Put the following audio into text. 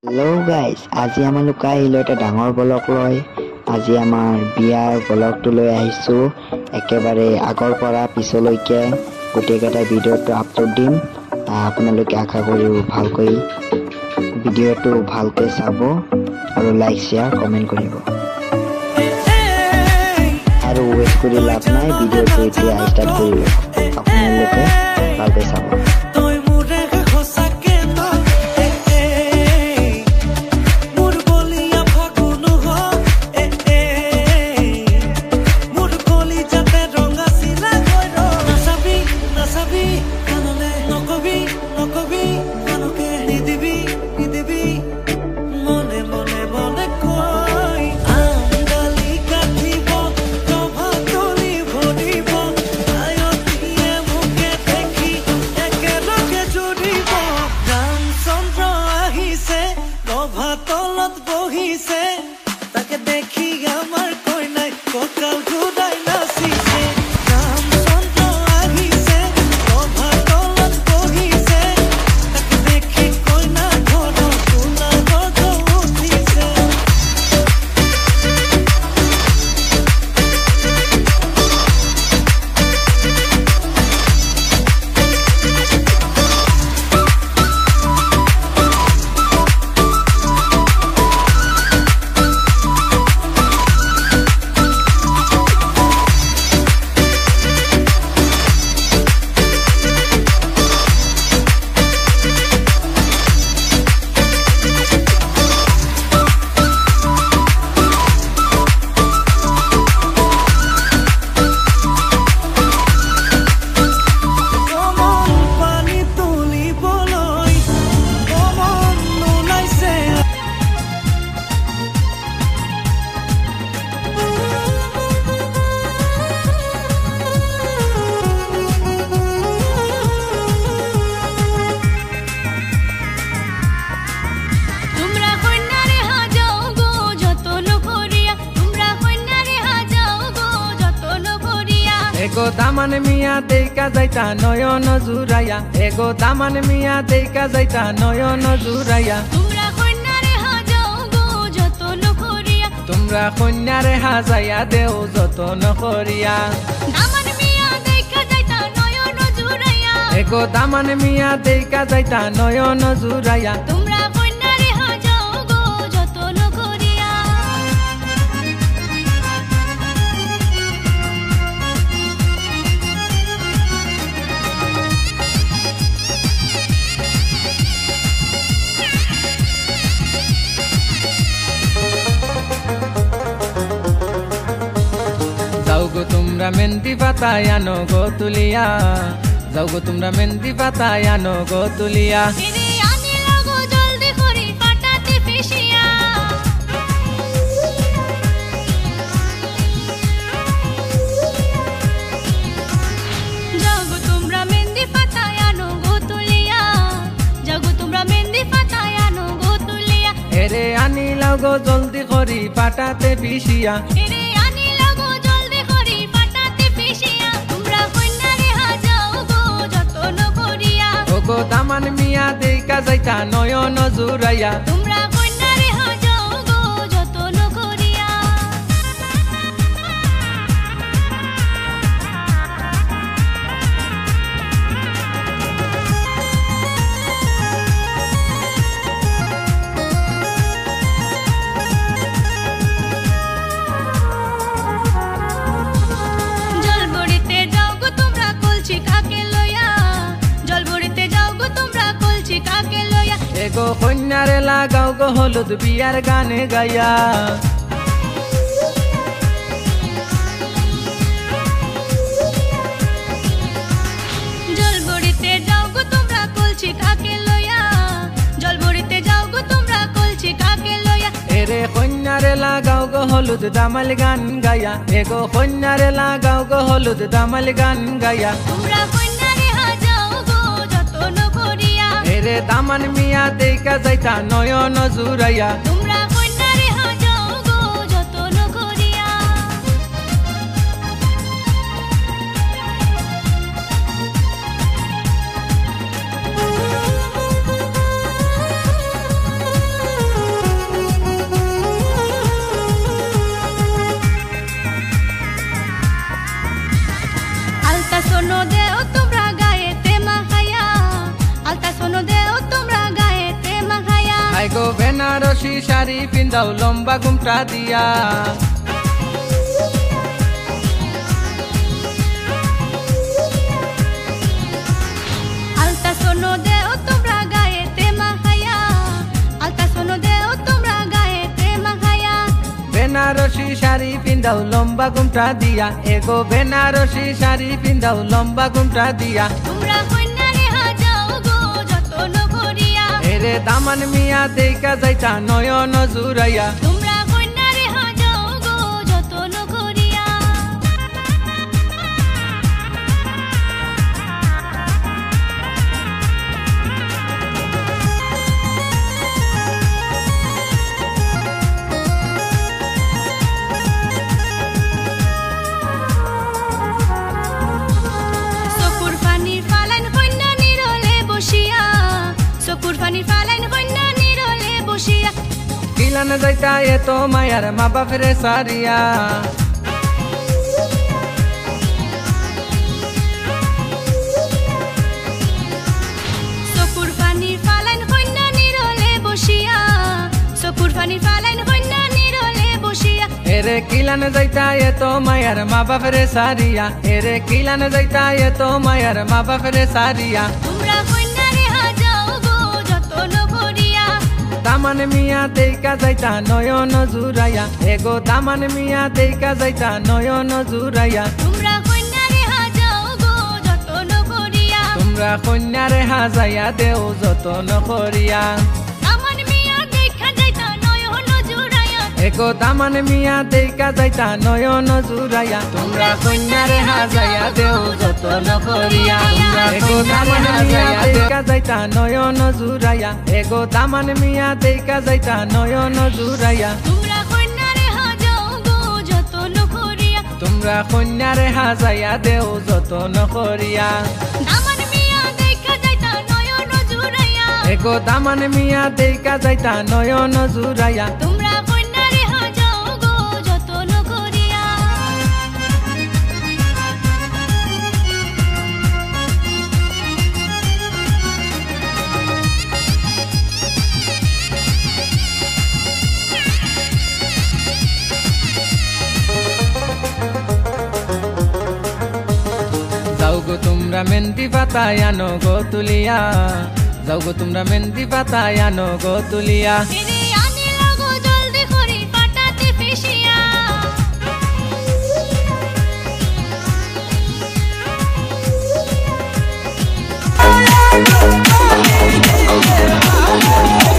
Hello' guys, আজি আমালোকে আহিলোঁ এটা ডাঙৰ ব্লগ লৈ। আজি আমাৰ বিয়াৰ ব্লগটো লৈ আহিছোঁ। একেবাৰে আগৰ পৰা পিছলৈকে গোটেইকেইটা ভিডিঅ'টো আপলোড দিম। আপোনালোকে আশা কৰোঁ ভালকৈ ভিডিঅ'টো ভালকৈ চাব আৰু লাইক শ্বেয়াৰ কমেণ্ট কৰিব। আৰু ৱেইট কৰি লাভ নাই, ভিডিঅ'টো এতিয়া ষ্টাৰ্ট কৰিলোঁ। আপোনালোকে ভালকৈ চাব। তলত বহিছে তাকে দেখি আমার কই নাই ককাল ঘুরাই নাচিছে রামচন্দ্র আহিছে সভা তলত বহিছে তাকে দেখি কই না ঘর তোলা গজ উঠিছে एगो दामन मिया देका जाइता नयन जुराया एगो दामन मिया देका जाइता नयन जुराया तुमरा कन्यारे हाजाओ गो যতন করিয়া তোমরা কন্যারে হাজাইয়া দেও যতন করিয়া দামন মিয়া দেকা যাইতা নয়ন জুরাইয়া এগো দামন মিয়া দেকা যাইতা নয়ন জুরাইয়া তোমরা কন্যারে হাজাও গো যতন করিয়া যাও গো তোমরা মেহেন্দি পাতায় আনো গো তুলিয়া যাও গো তোমরা মেহেন্দি পাতায় আনো গো তুলিয়া এরে আনি লাগো জলদি করি পাটাতে ফেসিয়া যাও গো তোমরা মেহেন্দি পাতায় আনো গো তুলিয়া যাও গো তোমরা মেহেন্দি পাতায় আনো গো তুলিয়া এরে আনি লাও গো জলদি করি পাটাতে পিসিয়া এরে আনি লাগো জলদি করি পাটাতে ফেসিয়া তোমরা কন্যারে হাজাও গো যতন করিয়া ওগো দামান মিয়া দেকা যাইতা নয়ন জুরাইয়া তোমরা কন্যারে হাজাও গো যতন করিয়া জলবড়িতে যাও গো তোমরা কলছি কাকে লইয়া জলবড়িতে যাও গো তোমরা কলছি কাকে লইয়া এগো কন্যারে লাগাও গো হলুদ বিয়ার গানে গাইয়া জলবড়িতে যাও গো তোমরা কলছি কাকে লইয়া জলবড়িতে যাও গো তোমরা কলছি কাকে লইয়া এরে কন্যারে লাগাও গো হলুদ দামাল গান গাইয়া এগো কন্যারে লাগাও গো হলুদ দামাল গান গাইয়া তোমরা কন্যারে হাজাও গো যতন করিয়া এরে দামান মিয়া দেকা যাইতা নয়ন জুরাইয়া তোমরা কন্যারে হাজাও গো যতন করিয়া ভাই গো বেনারসি শাড়ি পিন্দাও লম্বা ঘুমটা দিয়া আলতা সোনো দেও তোমরা গায়েতে মাখায়া আলতা সোনো দেও তোমরা গায়েতে মাখায়া বেনারসি শাড়ি পিন্দাও লম্বা ঘুমটা দিয়া এগো বেনারসি শাড়ি পিন্দাও লম্বা ঘুমটা দিয়া তোমরা কন্যারে হাজাও গো যতন করিয়া এরে দামান মিয়া দেইকা যাইতা নয়ন জুরাইয়া তোমরা কন্যারে হাজাও গো যতন করিয়া চকুর পানি ফালাইন কন্যা নিরলে বসিয়া চকুর পানি ফালাইন কন্যা নিরলে বসিয়া কিলান যাইতা এত মায়ার মা বাপরে সারিয়া চকুর পানি ফালাইন কন্যা নিরলে বসিয়া চকুর পানি ফালাইন কন্যা নিরলে বসিয়া এরে কিলান যাইতা এত মায়ার মা বাপরে সারিয়া এরে কিলান যাইতা এত মায়ার মা বাপরে সারিয়া তোমরা কন্যারে হাজাও গো যতন করিয়া দামান মিয়া দেইকা যাইতা নয়ন জুরাইয়া এগো দামান মিয়া দেইকা যাইতা নয়ন জুরাইয়া তোমরা কন্যারে হাজাও গো যতন করিয়া তোমরা কন্যারে হাজাইয়া দেও যতন করিয়া আমার মিয়া দেখা যাইতা নয়ন জুড়াইয়া এগো দামান মিয়া দেইকা যাইতা নয়ন জুরাইয়া তোমরা কন্যারে হাজাইয়া দেও যতন করিয়া এগো দামান মিয়া দেইকা যাইতা নয়ন জুরাইয়া এগো দামান মিয়া দেইকা যাইতা নয়ন জুরাইয়া তোমরা কন্যারে হাজাও গো যতন করিয়া তোমরা কন্যারে হাজাইয়া দেও যতন করিয়া আমার মিয়া দেখা যাইতা নয়ন জুড়াইয়া এগো দামান মিয়া দেইকা যাইতা নয়ন জুরাইয়া তোমরা কন্যারে হাজাও গো যতন করিয়া যাও গো তোমরা মেহেন্দি পাতায় আনো গো তুলিয়া যাও গো তোমরা মেহেন্দি পাতায় আনো গো তুলিয়া এরে আনি লাগো জলদি করে পাটাতে ফেসিয়া Oh,